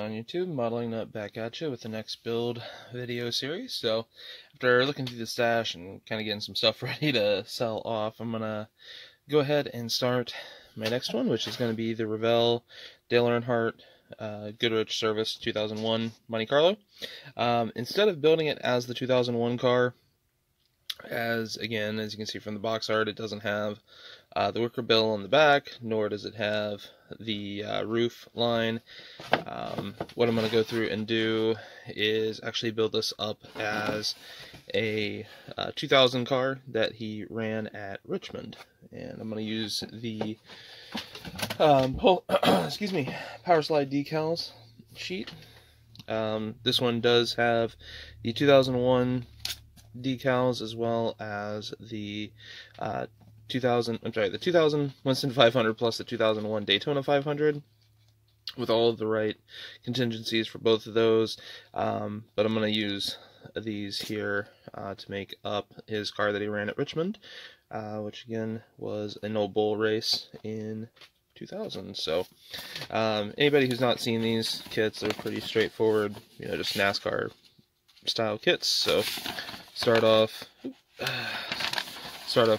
on YouTube? Modeling Up back at you with the next build video series. So after looking through the stash and kind of getting some stuff ready to sell off, I'm going to go ahead and start my next one, which is going to be the Revell Dale Earnhardt Goodwrench Service 2001 Monte Carlo. Instead of building it as the 2001 car, as you can see from the box art, it doesn't have the wicker bill on the back, nor does it have the roof line. What I'm going to go through and do is actually build this up as a 2000 car that he ran at Richmond, and I'm going to use the Powerslide Decals sheet. This one does have the 2001 decals as well as the 2000 Winston 500 plus the 2001 Daytona 500 with all of the right contingencies for both of those, but I'm going to use these here to make up his car that he ran at Richmond, which again was a no bull race in 2000. So anybody who's not seen these kits, they're pretty straightforward, just NASCAR style kits. So start off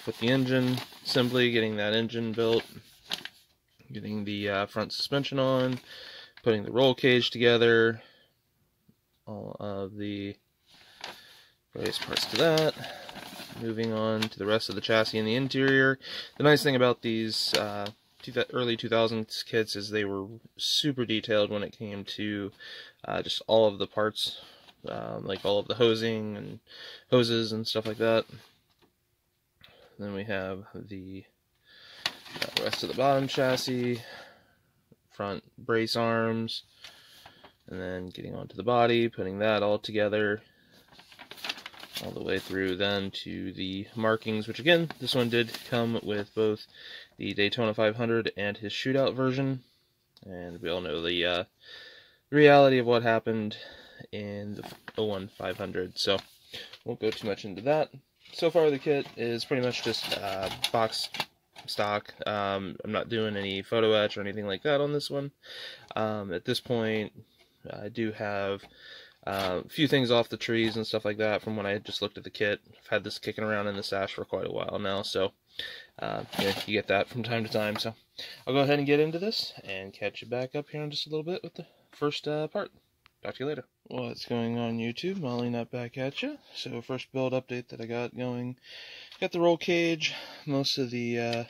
with the engine assembly, getting that engine built, getting the front suspension on, putting the roll cage together, all of the various parts to that, moving on to the rest of the chassis and the interior. The nice thing about these early 2000s kits is they were super detailed when it came to just all of the parts, like all of the hosing and hoses and stuff like that. Then we have the rest of the bottom chassis, front brace arms, and then getting onto the body, putting that all together, all the way through then to the markings, which again, this one did come with both the Daytona 500 and his shootout version, and we all know the reality of what happened in the 01 500, so won't go too much into that. So far the kit is pretty much just box stock. I'm not doing any photo etch or anything like that on this one. At this point, I do have a few things off the trees and stuff like that from when I just looked at the kit. I've had this kicking around in the stash for quite a while now, so yeah, you get that from time to time. So I'll go ahead and get into this and catch you back up here in just a little bit with the first part. Talk to you later. What's going on YouTube? Modeling Up back at you. So first build update that I got going. Got the roll cage, most of the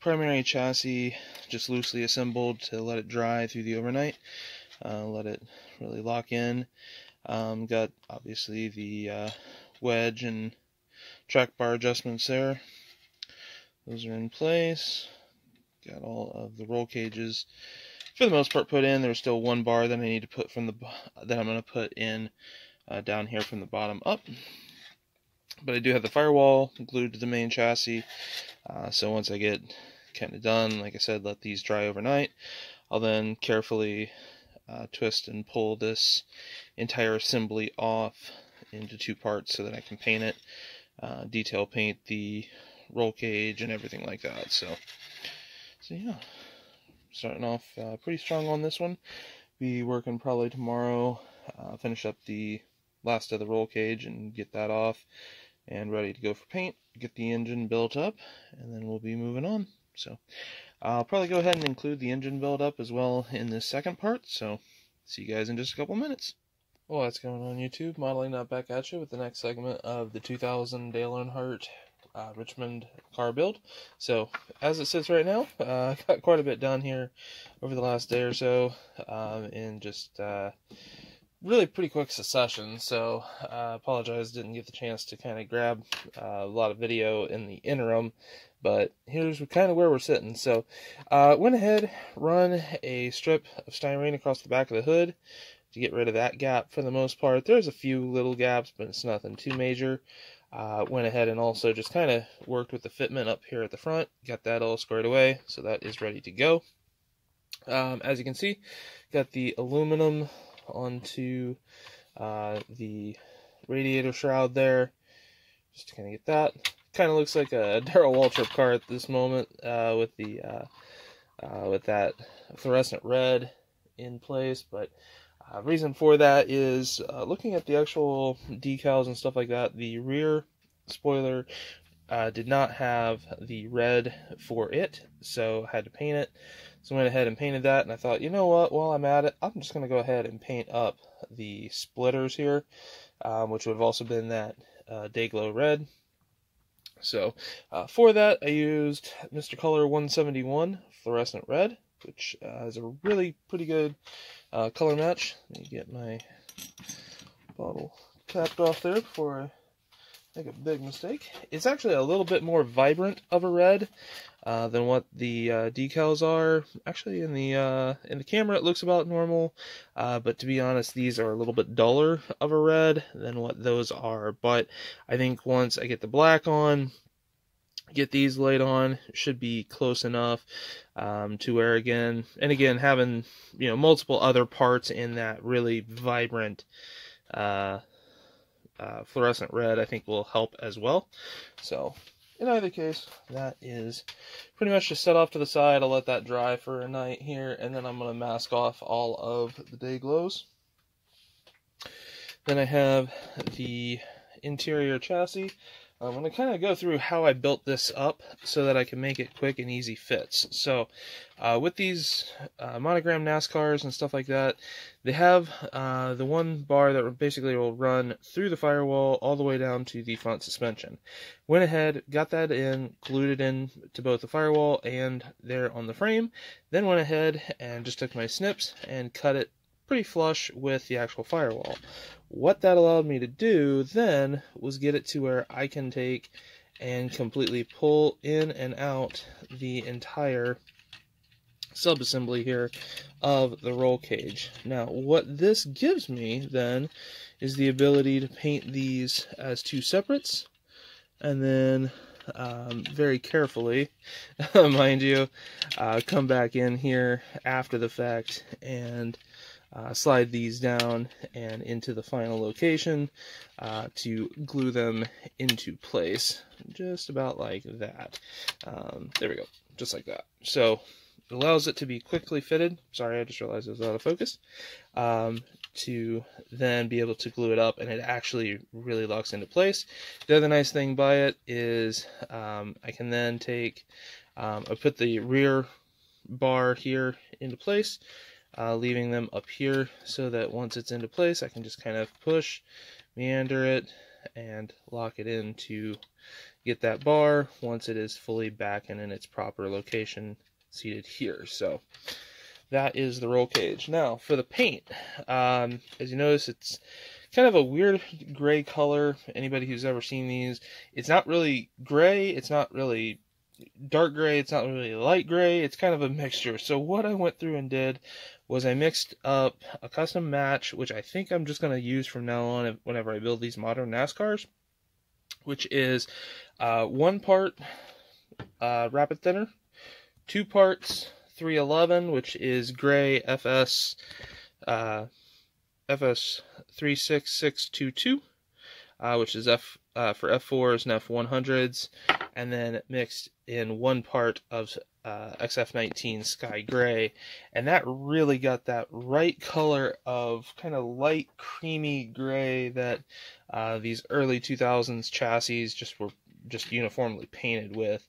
primary chassis just loosely assembled to let it dry through the overnight. Let it really lock in. Got obviously the wedge and track bar adjustments there. Those are in place. Got all of the roll cages for the most part put in. There's still one bar that I need to put from that I'm going to put in down here from the bottom up. But I do have the firewall glued to the main chassis. So once I get kind of done, like I said, let these dry overnight. I'll then carefully twist and pull this entire assembly off into two parts so that I can paint it, detail paint the roll cage and everything like that. So yeah. Starting off pretty strong on this one. Be working probably tomorrow, finish up the last of the roll cage and get that off and ready to go for paint, get the engine built up, and then we'll be moving on. So I'll probably go ahead and include the engine build up as well in this second part, so see you guys in just a couple minutes. Well, what's going on YouTube? Modeling Up back at you with the next segment of the 2000 Dale Earnhardt Richmond car build. So as it sits right now, I got quite a bit done here over the last day or so in just really pretty quick succession. So apologize, didn't get the chance to kind of grab a lot of video in the interim, but here's kind of where we're sitting. So went ahead, run a strip of styrene across the back of the hood to get rid of that gap for the most part. There's a few little gaps, but it's nothing too major. Went ahead and also just kind of worked with the fitment up here at the front, got that all squared away, so that is ready to go. As you can see, got the aluminum onto the radiator shroud there, just to kind of get that. Kind of looks like a Darrell Waltrip car at this moment, with that fluorescent red in place, but reason for that is looking at the actual decals and stuff like that, the rear spoiler did not have the red for it, so I had to paint it. So I went ahead and painted that, and I thought, you know what, while I'm at it, I'm just going to go ahead and paint up the splitters here, which would have also been that Dayglow red. So for that, I used Mr. Color 171 Fluorescent Red, which is a really pretty good color match. Let me get my bottle capped off there before I make a big mistake. It's actually a little bit more vibrant of a red than what the decals are. Actually, in the camera, it looks about normal, but to be honest, these are a little bit duller of a red than what those are. But I think once I get the black on, get these laid on, should be close enough to where again having multiple other parts in that really vibrant fluorescent red, I think will help as well. So in either case, that is pretty much just set off to the side. I'll let that dry for a night here, and then I'm going to mask off all of the Dayglows. Then I have the interior chassis. I'm going to kind of go through how I built this up so that I can make it quick and easy fits. So with these monogram NASCARs and stuff like that, they have the one bar that basically will run through the firewall all the way down to the front suspension. Went ahead, got that in, glued it in to both the firewall and there on the frame, then went ahead and just took my snips and cut it pretty flush with the actual firewall. What that allowed me to do then was get it to where I can take and completely pull in and out the entire subassembly here of the roll cage. Now, what this gives me then is the ability to paint these as two separates, and then very carefully, mind you, come back in here after the fact and slide these down and into the final location to glue them into place, just about like that. There we go, just like that. So it allows it to be quickly fitted. Sorry, I just realized it was out of focus. To then be able to glue it up, and it actually really locks into place. The other nice thing by it is I can then take, I put the rear bar here into place, leaving them up here so that once it's into place, I can just kind of push, meander it, and lock it in to get that bar once it is fully back and in its proper location seated here. So that is the roll cage. Now for the paint, as you notice, it's kind of a weird gray color. Anybody who's ever seen these, it's not really gray, it's not really dark gray, it's not really light gray, it's kind of a mixture. So what I went through and did was I mixed up a custom match, which I think I'm just going to use from now on whenever I build these modern NASCARs, which is 1 part rapid thinner, 2 parts 311, which is gray FS 36622, which is F for F4s and F100s, and then mixed in 1 part of XF19 Sky Gray, and that really got that right color of kind of light creamy gray that these early 2000s chassis were uniformly painted with.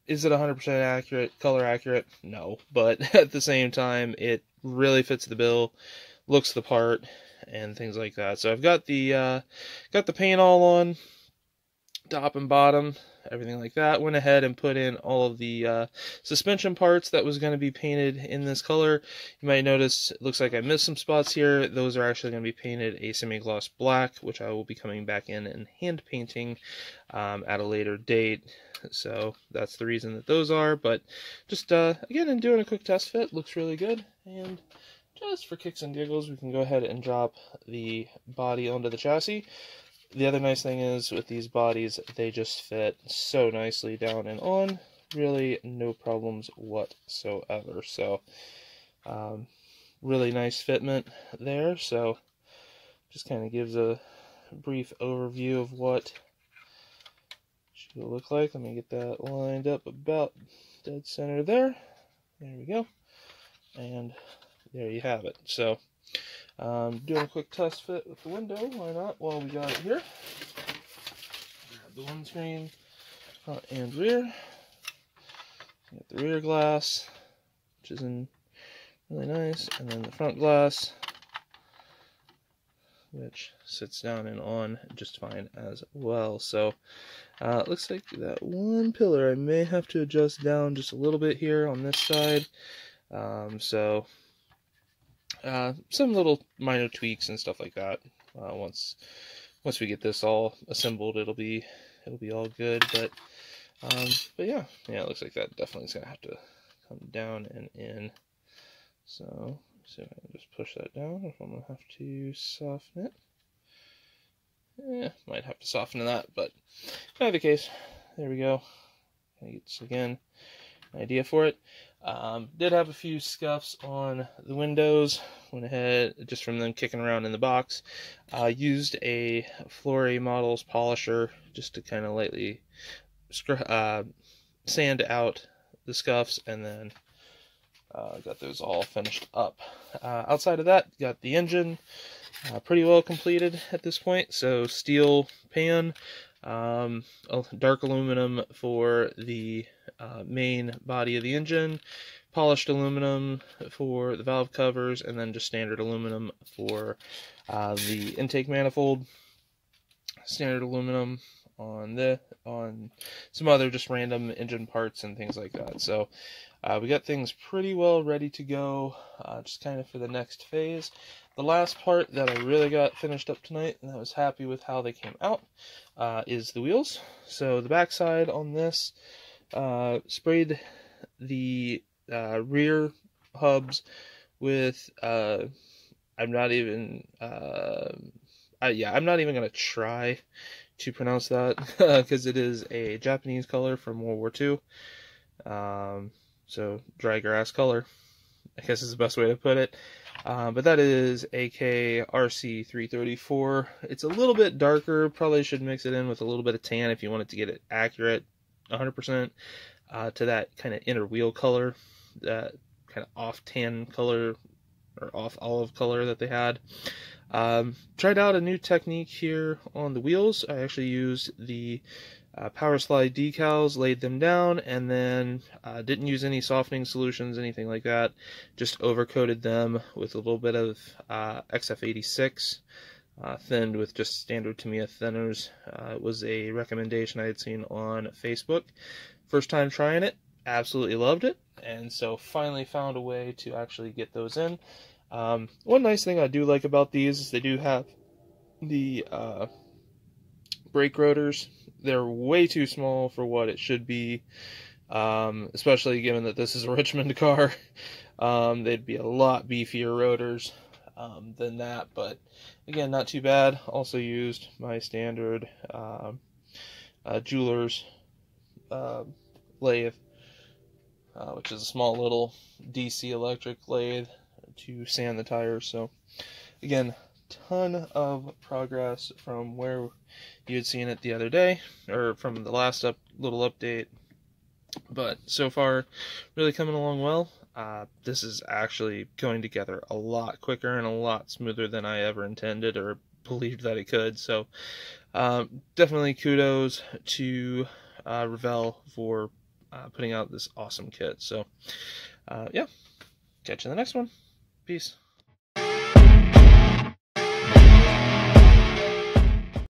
Is it 100% accurate, color accurate? No, but at the same time, it really fits the bill, looks the part, and things like that. So I've got the paint all on, top and bottom, everything like that. Went ahead and put in all of the suspension parts that was going to be painted in this color. You might notice it looks like I missed some spots here. Those are actually going to be painted a semi-gloss black, which I will be coming back in and hand painting at a later date. So that's the reason that those are. But just again, in doing a quick test fit, looks really good. And just for kicks and giggles, we can go ahead and drop the body onto the chassis. The other nice thing is with these bodies, they just fit so nicely down and on. Really no problems whatsoever. So really nice fitment there. So just kind of gives a brief overview of what it should look like. Let me get that lined up about dead center there. There we go. And there you have it. So, doing a quick test fit with the window. Why not? While we got it here. Grab the windscreen, front and rear. Got the rear glass, which is in really nice, and then the front glass, which sits down and on just fine as well. So it looks like that one pillar I may have to adjust down just a little bit here on this side. Some little minor tweaks and stuff like that. Once we get this all assembled, it'll be all good. But yeah, it looks like that definitely is gonna have to come down and in. So see if I can just push that down. If I'm gonna have to soften it, might have to soften that. But in either case, there we go. It's again an idea for it. Did have a few scuffs on the windows. Went ahead, just from them kicking around in the box. Used a Flory Models polisher just to kind of lightly sand out the scuffs, and then got those all finished up. Outside of that, got the engine pretty well completed at this point. So steel pan, dark aluminum for the main body of the engine, polished aluminum for the valve covers, and then just standard aluminum for the intake manifold. Standard aluminum on some other just random engine parts and things like that. So we got things pretty well ready to go, just kind of for the next phase. The last part that I really got finished up tonight, and I was happy with how they came out, is the wheels. So the backside on this, sprayed the rear hubs with, I'm not even going to try to pronounce that because it is a Japanese color from World War II. So dry grass color, I guess is the best way to put it. But that is AK RC334. It's a little bit darker. Probably should mix it in with a little bit of tan if you want it to get it accurate 100% to that kind of inner wheel color, that kind of off tan color or off olive color that they had. Tried out a new technique here on the wheels. I actually used the Powerslide Decals, laid them down, and then didn't use any softening solutions, anything like that. Just overcoated them with a little bit of XF86, thinned with just standard Tamiya thinners. It was a recommendation I had seen on Facebook. First time trying it, absolutely loved it, and so finally found a way to actually get those in. One nice thing I do like about these is they do have the brake rotors. They're way too small for what it should be, especially given that this is a Richmond car. They'd be a lot beefier rotors than that, but again, not too bad. Also used my standard jeweler's lathe, which is a small little DC electric lathe to sand the tires. So again, ton of progress from where you had seen it the other day, or from the last little update, but so far really coming along well. This is actually going together a lot quicker and a lot smoother than I ever intended or believed that it could. So definitely kudos to Revell for putting out this awesome kit. So yeah, catch you in the next one. Peace.